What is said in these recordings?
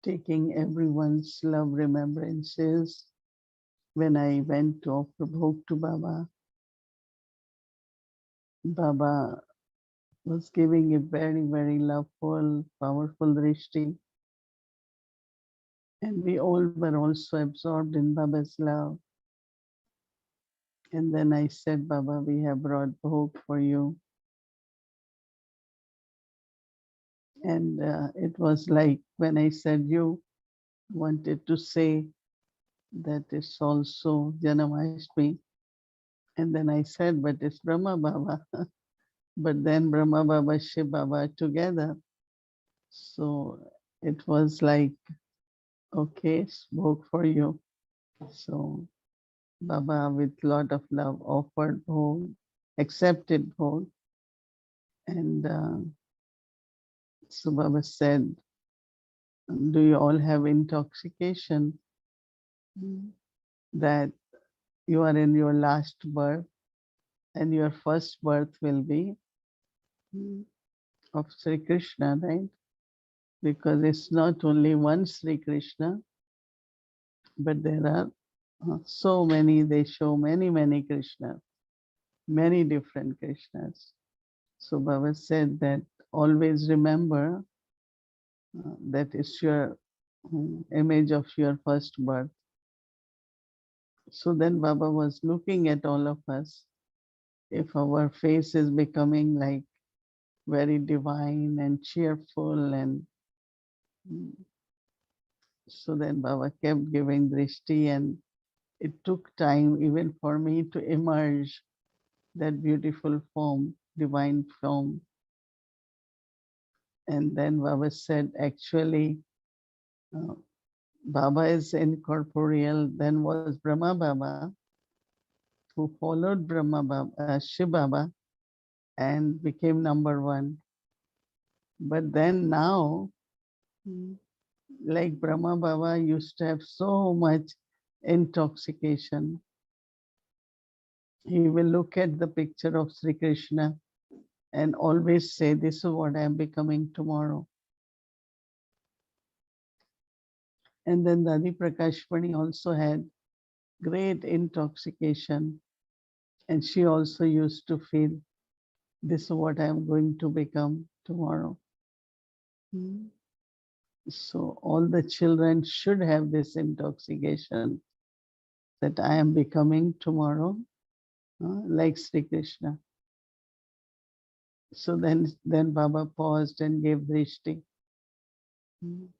taking everyone's love remembrances. When I went to offer bhog to Baba, Baba was giving a very, very loveful, powerful drishti. And we all were also absorbed in Baba's love. And then I said, Baba, we have brought bhog for you. And it was like when I said, you wanted to say that it's also Janmashtami. And then I said, but it's Brahma Baba. But then Brahma Baba, Shiv Baba together. So it was like, okay, spoke for you. So Baba, with lot of love, offered bhog, accepted bhog. And so Baba said, do you all have intoxication that you are in your last birth and your first birth will be of Sri Krishna, right? Because it's not only one Sri Krishna, but there are so many, they show many, many Krishnas, many different Krishnas. So Baba said that always remember that is your image of your first birth. So then Baba was looking at all of us. If our face is becoming like very divine and cheerful, and so then Baba kept giving drishti, and it took time even for me to emerge that beautiful form, divine form. And then Baba said, actually, uh, Baba is incorporeal. Then was Brahma Baba, who followed Brahma Baba, Shiv Baba, and became number one. But then now, like Brahma Baba used to have so much intoxication. He will look at the picture of Sri Krishna and always say, this is what I am becoming tomorrow. And then Dadi Prakashpani also had great intoxication. And she also used to feel, this is what I am going to become tomorrow. So all the children should have this intoxication that I am becoming tomorrow, like Sri Krishna. So then Baba paused and gave drishti.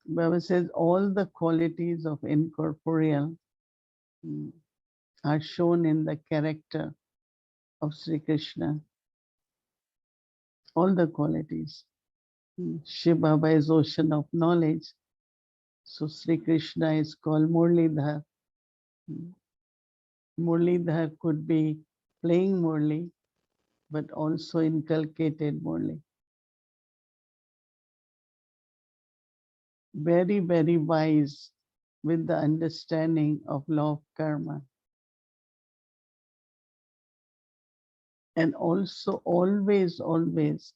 Baba says all the qualities of incorporeal are shown in the character of Sri Krishna. All the qualities. Shiv Baba is ocean of knowledge. So Sri Krishna is called Murlidhar. Murlidhar could be playing Murli, but also inculcated Murli. Very, very wise with the understanding of law of karma. And also always, always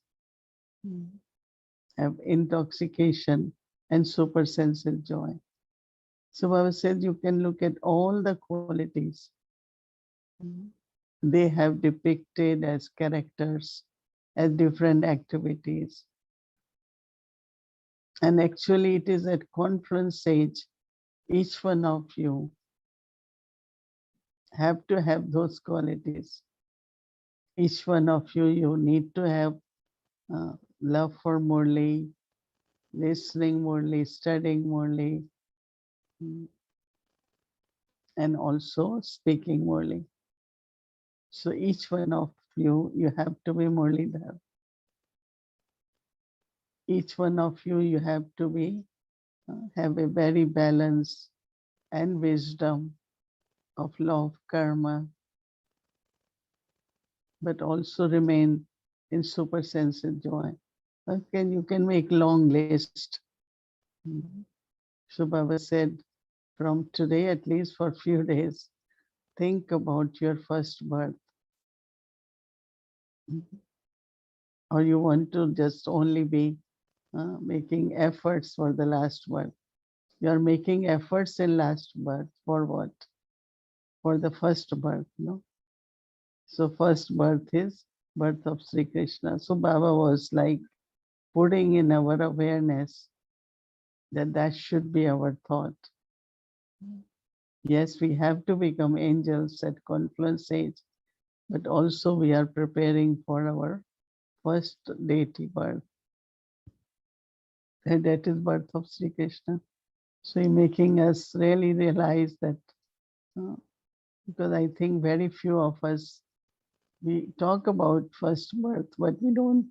have intoxication and supersensitive joy. So Baba said you can look at all the qualities they have depicted as characters, as different activities. And actually it is at conference age, each one of you have to have those qualities. Each one of you need to have love for Murli, listening Murli, studying Murli, and also speaking Murli. So each one of you have to be Murlidhar. Each one of you have to be, have a very balance and wisdom of law of karma, but also remain in supersensitive joy. Okay, you can make long list. So Baba said, from today, at least for a few days, think about your first birth. Or you want to just only be making efforts for the last birth. You are making efforts in last birth for what? For the first birth, no? So first birth is birth of Sri Krishna. So Baba was like putting in our awareness that that should be our thought. Yes, we have to become angels at confluence age, but also we are preparing for our first deity birth. And that is birth of Sri Krishna. So making us really realize that, because I think very few of us, we talk about first birth, but we don't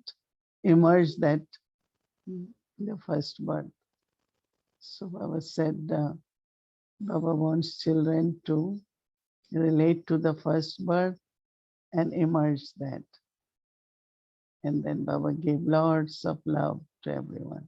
immerse that in the first birth. So Baba said, Baba wants children to relate to the first birth and immerse that. And then Baba gave lots of love to everyone.